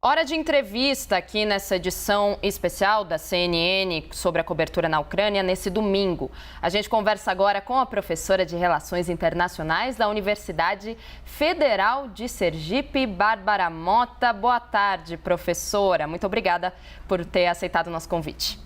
Hora de entrevista aqui nessa edição especial da CNN sobre a cobertura na Ucrânia nesse domingo. A gente conversa agora com a professora de Relações Internacionais da Universidade Federal de Sergipe, Bárbara Mota. Boa tarde, professora. Muito obrigada por ter aceitado o nosso convite.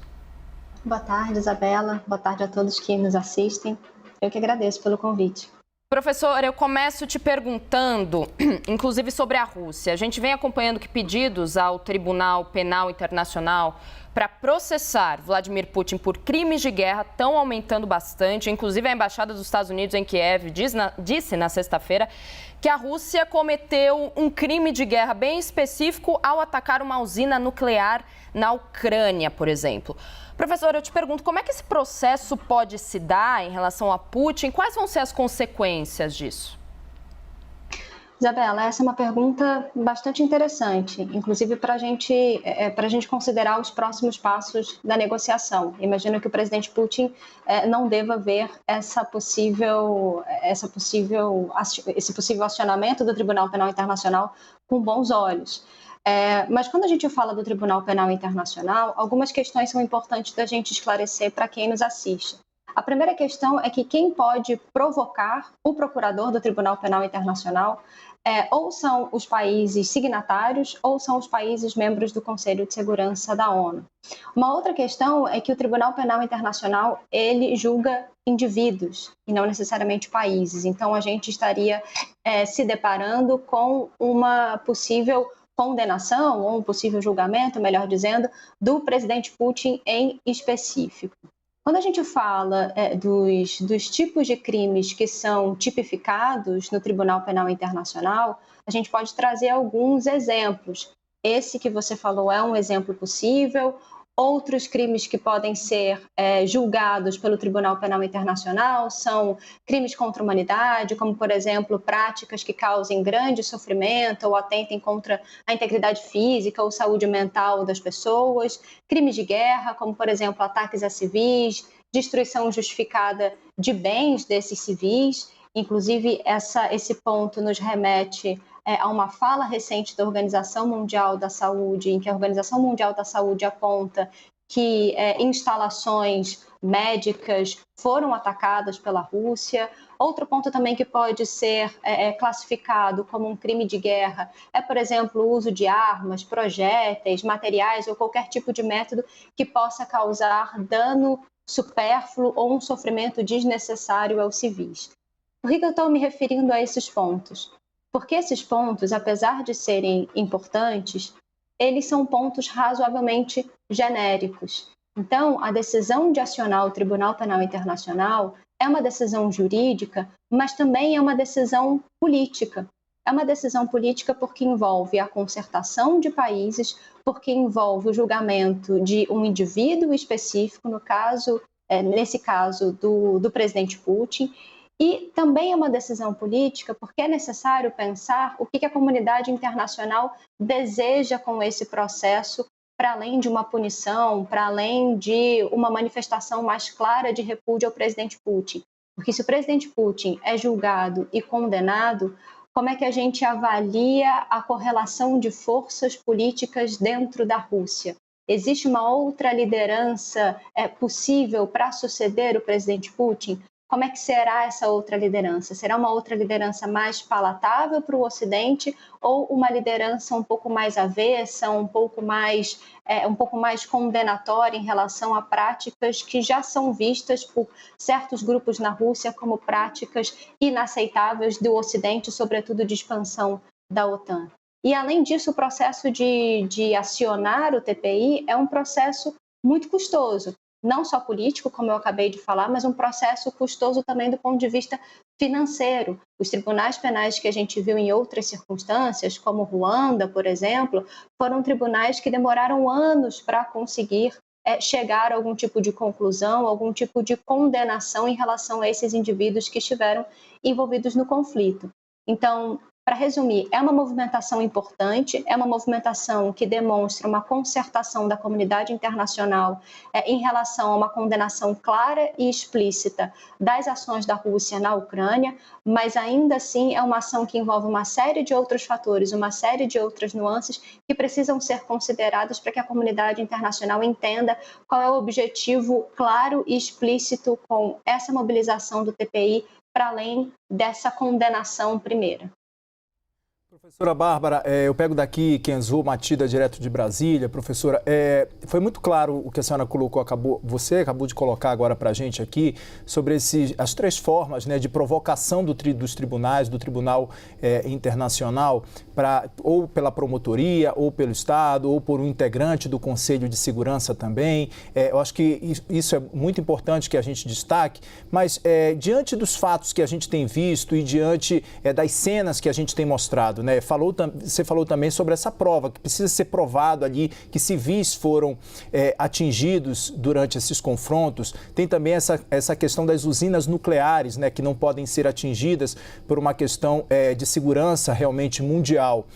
Boa tarde, Isabela. Boa tarde a todos que nos assistem. Eu que agradeço pelo convite. Professora, eu começo te perguntando, inclusive sobre a Rússia. A gente vem acompanhando que pedidos ao Tribunal Penal Internacional para processar Vladimir Putin por crimes de guerra estão aumentando bastante. Inclusive, a Embaixada dos Estados Unidos em Kiev disse na sexta-feira que a Rússia cometeu um crime de guerra bem específico ao atacar uma usina nuclear na Ucrânia, por exemplo. Professora, eu te pergunto, como é que esse processo pode se dar em relação a Putin? Quais vão ser as consequências disso? Isabela, essa é uma pergunta bastante interessante, inclusive para a gente considerar os próximos passos da negociação. Imagino que o presidente Putin não deva ver esse possível acionamento do Tribunal Penal Internacional com bons olhos. Mas quando a gente fala do Tribunal Penal Internacional, algumas questões são importantes da gente esclarecer para quem nos assiste. A primeira questão é que quem pode provocar o procurador do Tribunal Penal Internacional ou são os países signatários ou são os países membros do Conselho de Segurança da ONU. Uma outra questão é que o Tribunal Penal Internacional, ele julga indivíduos e não necessariamente países. Então, a gente estaria se deparando com uma possível condenação ou um possível julgamento, melhor dizendo, do presidente Putin em específico. Quando a gente fala dos tipos de crimes que são tipificados no Tribunal Penal Internacional, a gente pode trazer alguns exemplos. Esse que você falou é um exemplo possível. Outros crimes que podem ser julgados pelo Tribunal Penal Internacional são crimes contra a humanidade, como, por exemplo, práticas que causem grande sofrimento ou atentem contra a integridade física ou saúde mental das pessoas. Crimes de guerra, como, por exemplo, ataques a civis, destruição justificada de bens desses civis. Inclusive, esse ponto nos remete a uma fala recente da Organização Mundial da Saúde, em que a Organização Mundial da Saúde aponta que instalações médicas foram atacadas pela Rússia. Outro ponto também que pode ser classificado como um crime de guerra é, por exemplo, o uso de armas, projéteis, materiais ou qualquer tipo de método que possa causar dano supérfluo ou um sofrimento desnecessário aos civis. Por que eu estou me referindo a esses pontos? Porque esses pontos, apesar de serem importantes, eles são pontos razoavelmente genéricos. Então, a decisão de acionar o Tribunal Penal Internacional é uma decisão jurídica, mas também é uma decisão política. É uma decisão política porque envolve a concertação de países, porque envolve o julgamento de um indivíduo específico, nesse caso do presidente Putin. E também é uma decisão política porque é necessário pensar o que a comunidade internacional deseja com esse processo, para além de uma punição, para além de uma manifestação mais clara de repúdio ao presidente Putin. Porque se o presidente Putin é julgado e condenado, como é que a gente avalia a correlação de forças políticas dentro da Rússia? Existe uma outra liderança possível para suceder o presidente Putin? Como é que será essa outra liderança? Será uma outra liderança mais palatável para o Ocidente ou uma liderança um pouco mais avessa, um pouco mais condenatória em relação a práticas que já são vistas por certos grupos na Rússia como práticas inaceitáveis do Ocidente, sobretudo de expansão da OTAN? E, além disso, o processo de acionar o TPI é um processo muito custoso. Não só político, como eu acabei de falar, mas um processo custoso também do ponto de vista financeiro. Os tribunais penais que a gente viu em outras circunstâncias, como Ruanda, por exemplo, foram tribunais que demoraram anos para conseguir chegar a algum tipo de conclusão, algum tipo de condenação em relação a esses indivíduos que estiveram envolvidos no conflito. Então, Para resumir, é uma movimentação importante, é uma movimentação que demonstra uma concertação da comunidade internacional em relação a uma condenação clara e explícita das ações da Rússia na Ucrânia, mas ainda assim é uma ação que envolve uma série de outros fatores, uma série de outras nuances que precisam ser consideradas para que a comunidade internacional entenda qual é o objetivo claro e explícito com essa mobilização do TPI para além dessa condenação primeira. Professora Bárbara, eu pego daqui Kenzo Matida, direto de Brasília. Professora, foi muito claro o que a senhora colocou, você acabou de colocar agora para a gente aqui, sobre as três formas, né, de provocação dos tribunais, do Tribunal Internacional, ou pela promotoria, ou pelo Estado, ou por um integrante do Conselho de Segurança também. Eu acho que isso é muito importante que a gente destaque, mas diante dos fatos que a gente tem visto e diante das cenas que a gente tem mostrado, né, você falou também sobre essa prova, que precisa ser provado ali que civis foram atingidos durante esses confrontos. Tem também essa questão das usinas nucleares, né, que não podem ser atingidas por uma questão de segurança realmente mundial.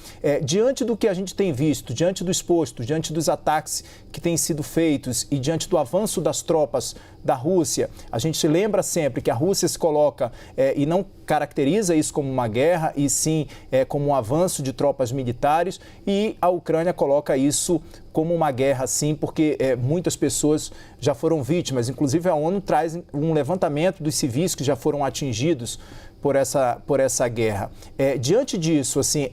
Diante do que a gente tem visto, diante do exposto, diante dos ataques que têm sido feitos e diante do avanço das tropas da Rússia, a gente lembra sempre que a Rússia se coloca e não caracteriza isso como uma guerra, e sim como um avanço de tropas militares, e a Ucrânia coloca isso como uma guerra, sim, porque muitas pessoas já foram vítimas. Inclusive, a ONU traz um levantamento dos civis que já foram atingidos por essa guerra. Diante disso, assim,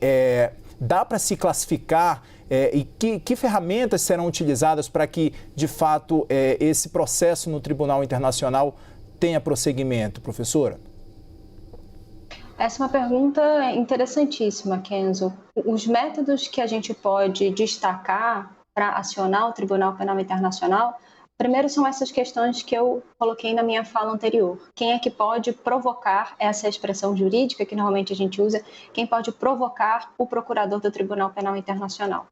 dá para se classificar e que ferramentas serão utilizadas para que, de fato, esse processo no Tribunal Internacional tenha prosseguimento, professora? Essa é uma pergunta interessantíssima, Kenzo. Os métodos que a gente pode destacar para acionar o Tribunal Penal Internacional, primeiro são essas questões que eu coloquei na minha fala anterior. Quem é que pode provocar essa expressão jurídica que normalmente a gente usa? Quem pode provocar o procurador do Tribunal Penal Internacional?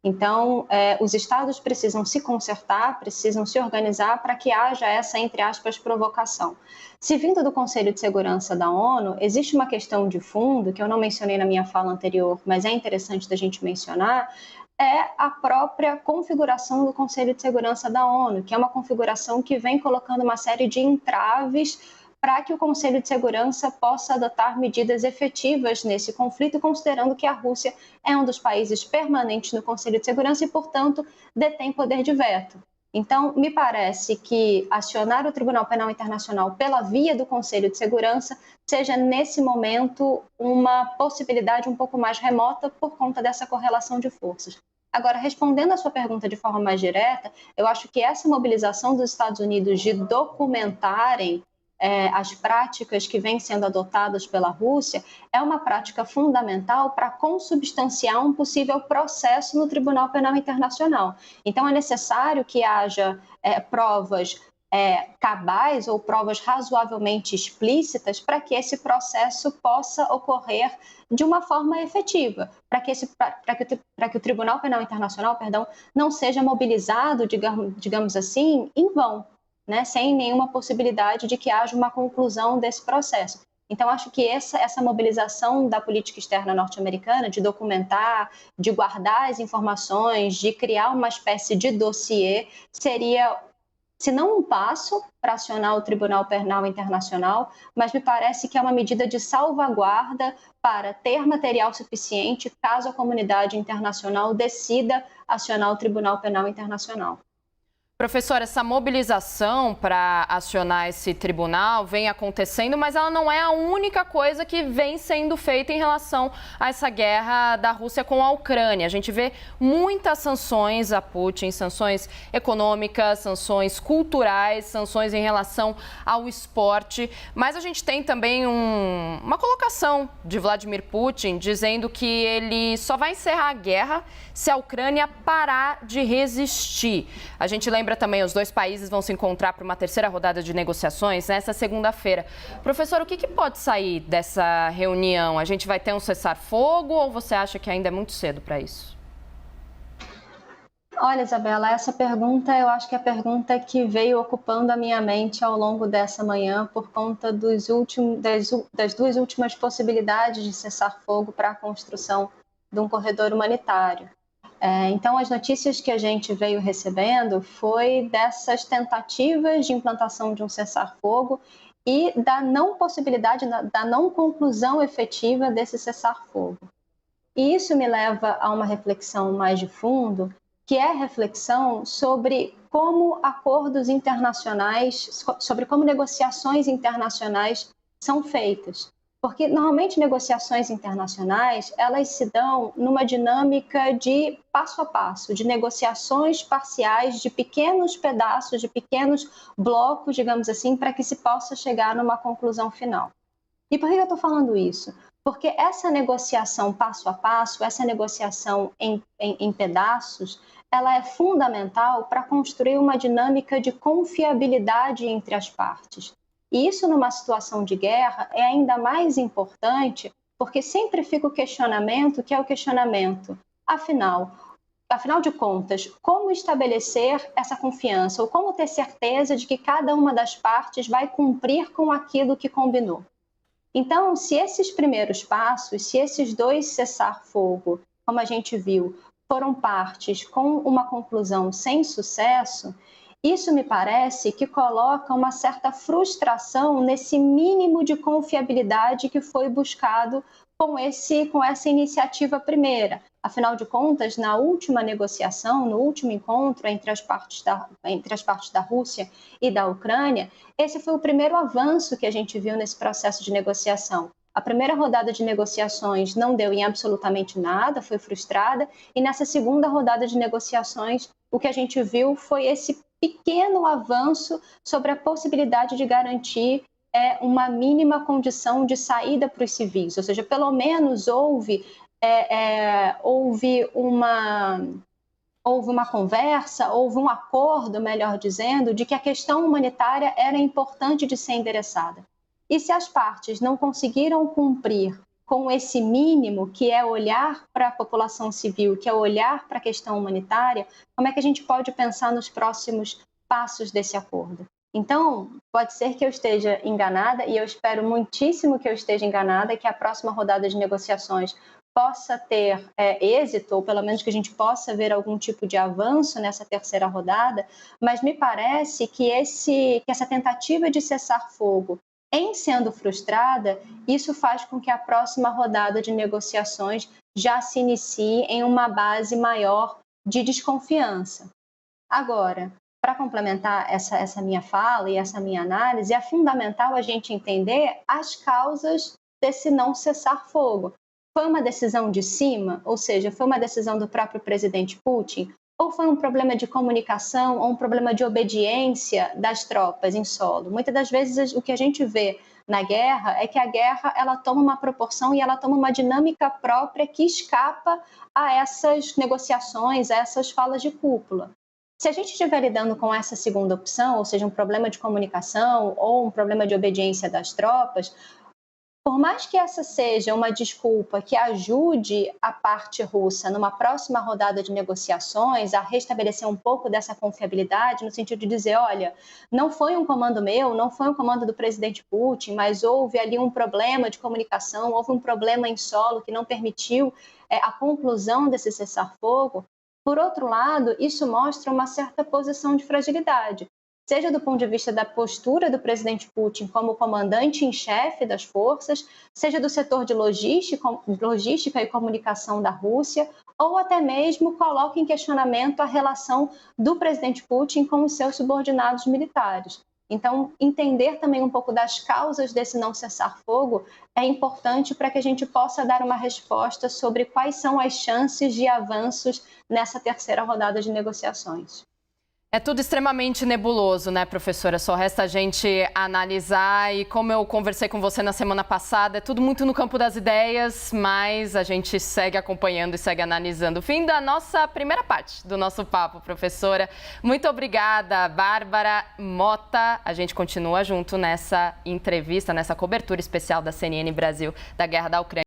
Então, os estados precisam se concertar, precisam se organizar para que haja essa, entre aspas, provocação. Se vindo do Conselho de Segurança da ONU, existe uma questão de fundo, que eu não mencionei na minha fala anterior, mas é interessante da gente mencionar, é a própria configuração do Conselho de Segurança da ONU, que é uma configuração que vem colocando uma série de entraves para que o Conselho de Segurança possa adotar medidas efetivas nesse conflito, considerando que a Rússia é um dos países permanentes no Conselho de Segurança e, portanto, detém poder de veto. Então, me parece que acionar o Tribunal Penal Internacional pela via do Conselho de Segurança seja, nesse momento, uma possibilidade um pouco mais remota por conta dessa correlação de forças. Agora, respondendo a sua pergunta de forma mais direta, eu acho que essa mobilização dos Estados Unidos de documentarem as práticas que vêm sendo adotadas pela Rússia é uma prática fundamental para consubstanciar um possível processo no Tribunal Penal Internacional. Então, é necessário que haja provas cabais ou provas razoavelmente explícitas para que esse processo possa ocorrer de uma forma efetiva, para que o Tribunal Penal Internacional, não seja mobilizado, digamos assim, em vão, né, sem nenhuma possibilidade de que haja uma conclusão desse processo. Então, acho que essa mobilização da política externa norte-americana, de documentar, de guardar as informações, de criar uma espécie de dossiê, seria, se não um passo para acionar o Tribunal Penal Internacional, mas me parece que é uma medida de salvaguarda para ter material suficiente caso a comunidade internacional decida acionar o Tribunal Penal Internacional. Professora, essa mobilização para acionar esse tribunal vem acontecendo, mas ela não é a única coisa que vem sendo feita em relação a essa guerra da Rússia com a Ucrânia. A gente vê muitas sanções a Putin, sanções econômicas, sanções culturais, sanções em relação ao esporte, mas a gente tem também uma colocação de Vladimir Putin dizendo que ele só vai encerrar a guerra se a Ucrânia parar de resistir. A gente lembra também, os dois países vão se encontrar para uma terceira rodada de negociações nessa segunda-feira. Professor, o que pode sair dessa reunião? A gente vai ter um cessar-fogo ou você acha que ainda é muito cedo para isso? Olha, Isabela, essa pergunta eu acho que é a pergunta que veio ocupando a minha mente ao longo dessa manhã por conta das duas últimas possibilidades de cessar-fogo para a construção de um corredor humanitário. Então, as notícias que a gente veio recebendo foi dessas tentativas de implantação de um cessar-fogo e da não possibilidade, da não conclusão efetiva desse cessar-fogo. E isso me leva a uma reflexão mais de fundo, que é a reflexão sobre como acordos internacionais, sobre como negociações internacionais são feitas. Porque, normalmente, negociações internacionais, elas se dão numa dinâmica de passo a passo, de negociações parciais, de pequenos pedaços, de pequenos blocos, digamos assim, para que se possa chegar numa conclusão final. E por que eu estou falando isso? Porque essa negociação passo a passo, essa negociação em pedaços, ela é fundamental para construir uma dinâmica de confiabilidade entre as partes. E isso, numa situação de guerra, é ainda mais importante, porque sempre fica o questionamento, que é o questionamento, afinal de contas, como estabelecer essa confiança, ou como ter certeza de que cada uma das partes vai cumprir com aquilo que combinou. Então, se esses primeiros passos, se esses dois cessar-fogo, como a gente viu, foram partes com uma conclusão sem sucesso, isso me parece que coloca uma certa frustração nesse mínimo de confiabilidade que foi buscado com essa iniciativa primeira. Afinal de contas, na última negociação, no último encontro entre as partes da Rússia e da Ucrânia, esse foi o primeiro avanço que a gente viu nesse processo de negociação. A primeira rodada de negociações não deu em absolutamente nada, foi frustrada, e nessa segunda rodada de negociações, o que a gente viu foi esse pequeno avanço sobre a possibilidade de garantir uma mínima condição de saída para os civis, ou seja, pelo menos houve uma conversa, houve um acordo, melhor dizendo, de que a questão humanitária era importante de ser endereçada. E se as partes não conseguiram cumprir com esse mínimo, que é olhar para a população civil, que é olhar para a questão humanitária, como é que a gente pode pensar nos próximos passos desse acordo? Então, pode ser que eu esteja enganada, e eu espero muitíssimo que eu esteja enganada, e que a próxima rodada de negociações possa ter êxito, ou pelo menos que a gente possa ver algum tipo de avanço nessa terceira rodada, mas me parece que essa tentativa de cessar fogo, em sendo frustrada, isso faz com que a próxima rodada de negociações já se inicie em uma base maior de desconfiança. Agora, para complementar essa minha fala e essa minha análise, é fundamental a gente entender as causas desse não cessar fogo. Foi uma decisão de cima, ou seja, foi uma decisão do próprio presidente Putin, ou foi um problema de comunicação ou um problema de obediência das tropas em solo? Muitas das vezes o que a gente vê na guerra é que a guerra ela toma uma proporção e ela toma uma dinâmica própria que escapa a essas negociações, a essas falas de cúpula. Se a gente estiver lidando com essa segunda opção, ou seja, um problema de comunicação ou um problema de obediência das tropas, por mais que essa seja uma desculpa que ajude a parte russa numa próxima rodada de negociações a restabelecer um pouco dessa confiabilidade, no sentido de dizer, olha, não foi um comando meu, não foi um comando do presidente Putin, mas houve ali um problema de comunicação, houve um problema em solo que não permitiu a conclusão desse cessar-fogo. Por outro lado, isso mostra uma certa posição de fragilidade, seja do ponto de vista da postura do presidente Putin como comandante em chefe das forças, seja do setor de logística e comunicação da Rússia, ou até mesmo coloca em questionamento a relação do presidente Putin com os seus subordinados militares. Então, entender também um pouco das causas desse não cessar-fogo é importante para que a gente possa dar uma resposta sobre quais são as chances de avanços nessa terceira rodada de negociações. É tudo extremamente nebuloso, né, professora? Só resta a gente analisar e, como eu conversei com você na semana passada, é tudo muito no campo das ideias, mas a gente segue acompanhando e segue analisando. Fim da nossa primeira parte do nosso papo, professora. Muito obrigada, Bárbara Mota. A gente continua junto nessa entrevista, nessa cobertura especial da CNN Brasil da guerra da Ucrânia.